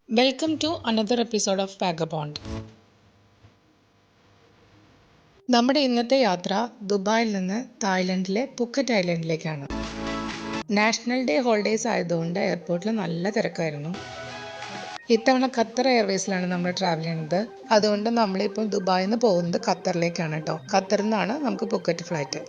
Welcome to another episode of vagabond. നമ്മുടെ ഇന്നത്തെ യാത്ര ദുബായിൽ നിന്ന് തായ്ലൻഡിലെ പുക്കറ്റ് ഐലൻഡിലേക്കാണ്. നാഷണൽ ഡേ ഹോളിഡേയ്സ് ആയതുകൊണ്ട് എയർപോർട്ടിൽ നല്ല തിരക്കായിരുന്നു. ഇത്തവണ ഖത്തർ എയർവേസിലാണ് നമ്മൾ ട്രാവൽ ചെയ്യുന്നത്. അതുകൊണ്ട് നമ്മളിപ്പോൾ ദുബായിൽ നിന്ന് പോകുന്നത് ഖത്തറിലേക്കാണ് കേട്ടോ. ഖത്തറിൽ നിന്നാണ് നമുക്ക് പുക്കറ്റ് ഫ്ലൈറ്റ്.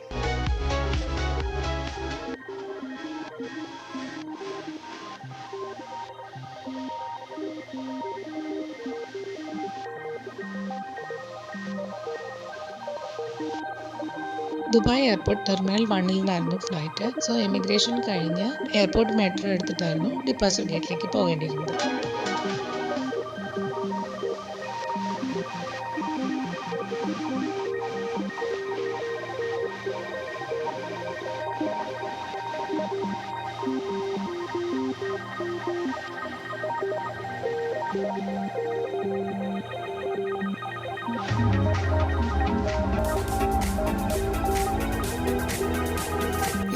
ദുബായ് എയർപോർട്ട് ടെർമിനൽ 1 നിന്നായിരുന്നു ഫ്ലൈറ്റ്. സോ ഇമിഗ്രേഷൻ കഴിഞ്ഞ് എയർപോർട്ട് മെട്രോ എടുത്തിട്ടായിരുന്നു ഡിപ്പാച്ചർ ഗേറ്റിലേക്ക് പോകേണ്ടിയിരുന്നത്.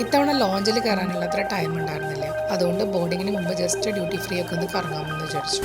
ഇത്തവണ ലോഞ്ചിൽ കയറാനുള്ള അത്ര ടൈം ഉണ്ടായിരുന്നില്ല. അതുകൊണ്ട് ബോർഡിങ്ങിന് മുമ്പ് ജസ്റ്റ് ഡ്യൂട്ടി ഫ്രീ ഒക്കെ ഒന്ന് കറങ്ങാമെന്ന് വിചാരിച്ചു.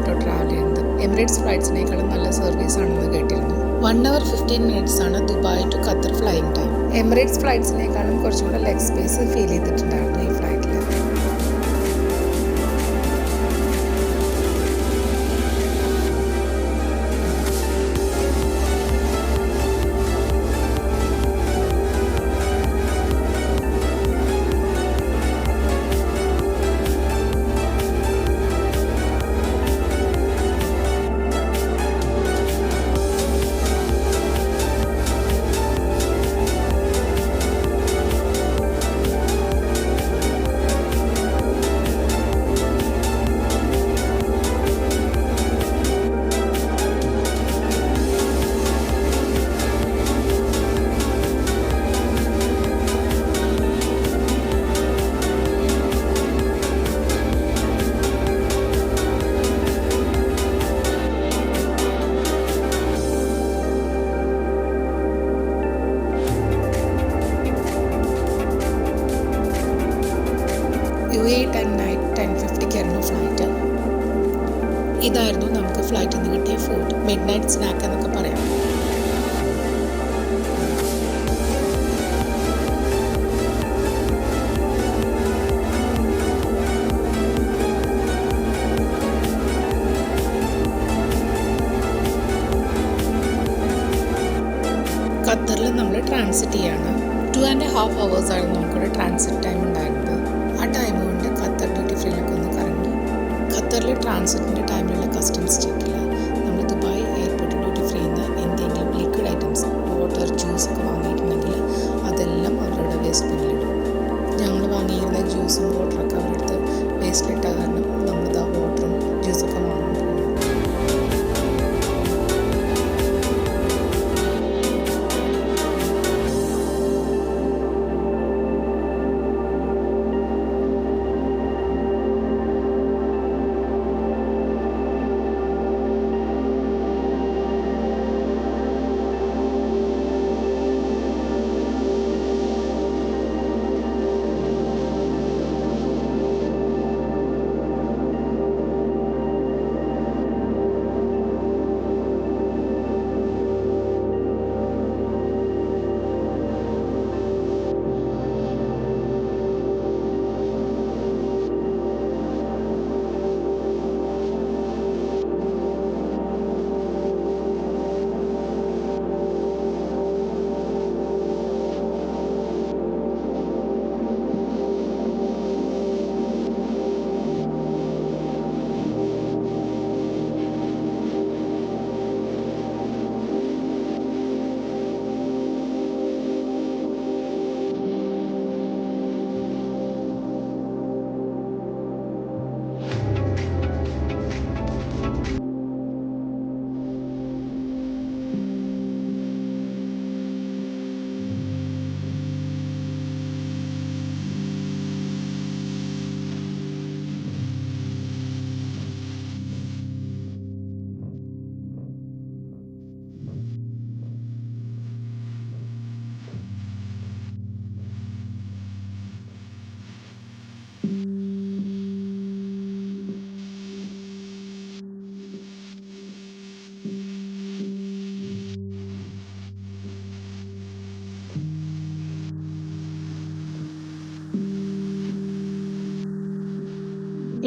കേട്ടോ ട്രാവൽ ചെയ്യുന്നത്. എമിറേറ്റ്സ് ഫ്ലൈറ്റ്സിനേക്കാളും നല്ല സർവീസ് ആണെന്ന് കേട്ടിരുന്നു. 1 hour 15 minutes ആണ് Dubai to Qatar flying time. Emirates ഫ്ലൈറ്റ്സിനേക്കാളും കുറച്ചും കൂടെ ലെഗ് സ്പേസ് ഫീൽ ചെയ്തിട്ടുണ്ടായിരുന്നു ഈ ഫ്ലൈറ്റിൽ. UAE time night 10:50 flight. ഇതായിരുന്നു നമുക്ക് ഫ്ലൈറ്റിൽ നിന്ന് കിട്ടിയ ഫുഡ്. മിഡ് നൈറ്റ് സ്നാക്ക് എന്നൊക്കെ പറയാം. ഖത്തറിൽ നമ്മൾ ട്രാൻസിറ്റ് ചെയ്യാണ്. 2.5 hours ആയിരുന്നു നമുക്കൊരു ട്രാൻസിറ്റ് ടൈം ഉണ്ടായിരുന്നത്. ആ ടൈം കൊണ്ട് ഖത്തർ ഡ്യൂട്ടി ഫ്രീയിലൊക്കെ ഒന്ന് കറങ്ങി. ഖത്തറിൽ ട്രാൻസിറ്റിൻ്റെ ടൈമിലുള്ള കസ്റ്റംസ് ചെക്കില്ല. നമ്മൾ ദുബായ് എയർപോർട്ട് ഡ്യൂട്ടി ഫ്രീയിൽ നിന്ന് എന്തെങ്കിലും ലിക്വിഡ് ഐറ്റംസ്, വാട്ടർ, ജ്യൂസ് ഒക്കെ വാങ്ങിയിട്ടുണ്ടെങ്കിൽ അതെല്ലാം അവരുടെ വേസ്റ്റ് ബിന്നിലിടും. ഞങ്ങൾ വാങ്ങിയിരുന്ന ജ്യൂസും വാട്ടറൊക്കെ അവരെടുത്ത് വേസ്റ്റിലിട്ട കാരണം നമ്മളിത് ആ വാട്ടറും ജ്യൂസൊക്കെ വാങ്ങും.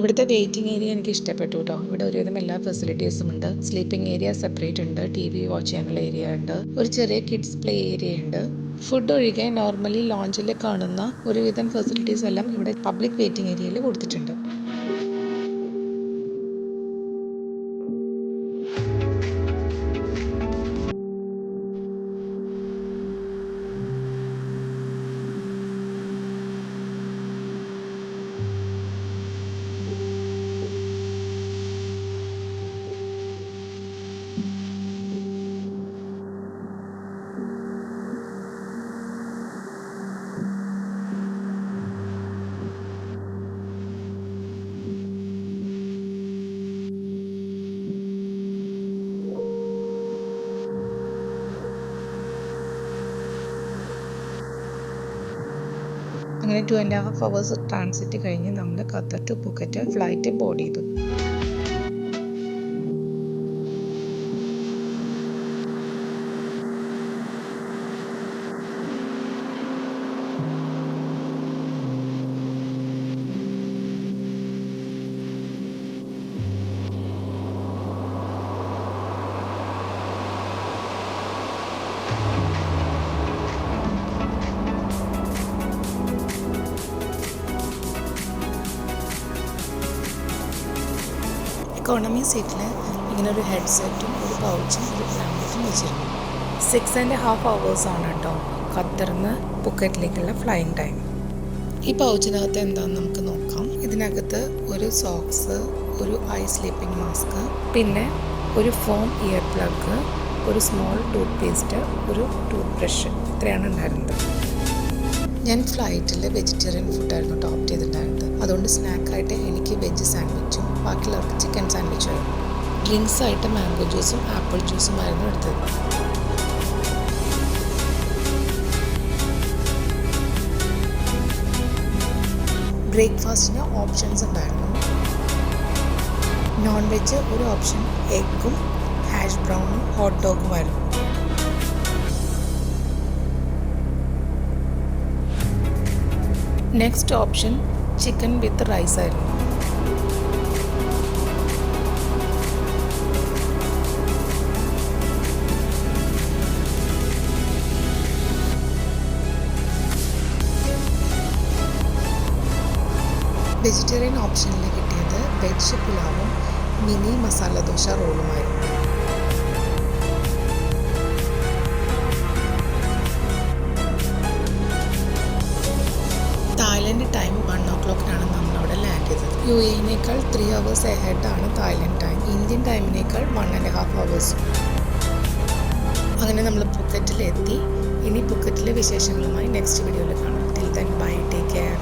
ഇവിടുത്തെ വെയിറ്റിംഗ് ഏരിയ എനിക്ക് ഇഷ്ടപ്പെട്ടു കേട്ടോ. ഇവിടെ ഒരുവിധം എല്ലാ ഫെസിലിറ്റീസും ഉണ്ട്. സ്ലീപ്പിംഗ് ഏരിയ സെപ്പറേറ്റ് ഉണ്ട്, TV വാച്ച് ചെയ്യാനുള്ള ഏരിയ ഉണ്ട്, ഒരു ചെറിയ കിഡ്സ് പ്ലേ ഏരിയ ഉണ്ട്. ഫുഡ് ഒഴികെ നോർമലി ലോഞ്ചിൽ കാണുന്ന ഒരുവിധം ഫെസിലിറ്റീസ് എല്ലാം ഇവിടെ പബ്ലിക് വെയിറ്റിംഗ് ഏരിയയിൽ കൊടുത്തിട്ടുണ്ട്. അങ്ങനെ 2.5 hours ട്രാൻസിറ്റ് കഴിഞ്ഞ് നമ്മൾ ഖത്തർ ടു പൂക്കറ്റ് ഫ്ലൈറ്റ് ബോർഡ് ചെയ്തു. എക്കോണമി സീറ്റിൽ ഇങ്ങനെ ഒരു ഹെഡ്സെറ്റും ഒരു പൗച്ചും ഒരു ബ്ലാങ്കറ്റും വെച്ചിരുന്നു. 6.5 hours ആണ് കേട്ടോ ഖത്തറിന്ന് പുക്കറ്റിലേക്കുള്ള ഫ്ലൈയിങ് ടൈം. ഈ പൗച്ചിനകത്ത് എന്താണെന്ന് നമുക്ക് നോക്കാം. ഇതിനകത്ത് ഒരു സോക്സ്, ഒരു ഐ സ്ലീപ്പിംഗ് മാസ്ക്, പിന്നെ ഒരു ഫോം ഇയർ പ്ലഗ്, ഒരു സ്മോൾ ടൂത്ത് പേസ്റ്റ്, ഒരു ടൂത്ത് ബ്രഷ്, ഇത്രയാണ് ഉണ്ടായിരുന്നത്. ഞാൻ ഫ്ലൈറ്റിൽ വെജിറ്റേറിയൻ ഫുഡായിരുന്നു ടോപ്പ് ചെയ്തിട്ടുണ്ടായിരുന്നത്. അതുകൊണ്ട് സ്നാക്കായിട്ട് എനിക്ക് വെജ് സാൻഡ്വിച്ചും ബാക്കിയുള്ളവർക്ക് ചിക്കൻ സാൻഡ്വിച്ചും ആയിരുന്നു. ഡ്രിങ്ക്സ് ആയിട്ട് മാംഗോ ജ്യൂസും ആപ്പിൾ ജ്യൂസുമായിരുന്നു എടുത്തത്. ബ്രേക്ക്ഫാസ്റ്റിന് ഓപ്ഷൻസ് ഉണ്ടായിരുന്നു. നോൺ വെജ് ഒരു ഓപ്ഷൻ എഗ്ഗും ഹാഷ് ബ്രൗണും ഹോട്ട് ഡോഗുമായിരുന്നു. Next option chicken with rice ആയിരുന്നു. വെജിറ്റേറിയൻ ഓപ്ഷനിൽ കിട്ടിയത് വെജ് പുലാവും മിനി മസാല ദോശ റോളുമായിരുന്നു. തായ്ലൻഡ് ടൈം 1 o'clock നമ്മളവിടെ ലാൻഡ് ചെയ്തത്. UAE-നേക്കാൾ 3 hours ആണ് തായ്ലൻഡ് ടൈം. ഇന്ത്യൻ ടൈമിനേക്കാൾ 1.5 hours. അങ്ങനെ നമ്മൾ പുക്കറ്റിലെത്തി. ഇനി പുക്കറ്റിലെ വിശേഷങ്ങളുമായി നെക്സ്റ്റ് വീഡിയോയിൽ കാണാം. Till then bye, take care.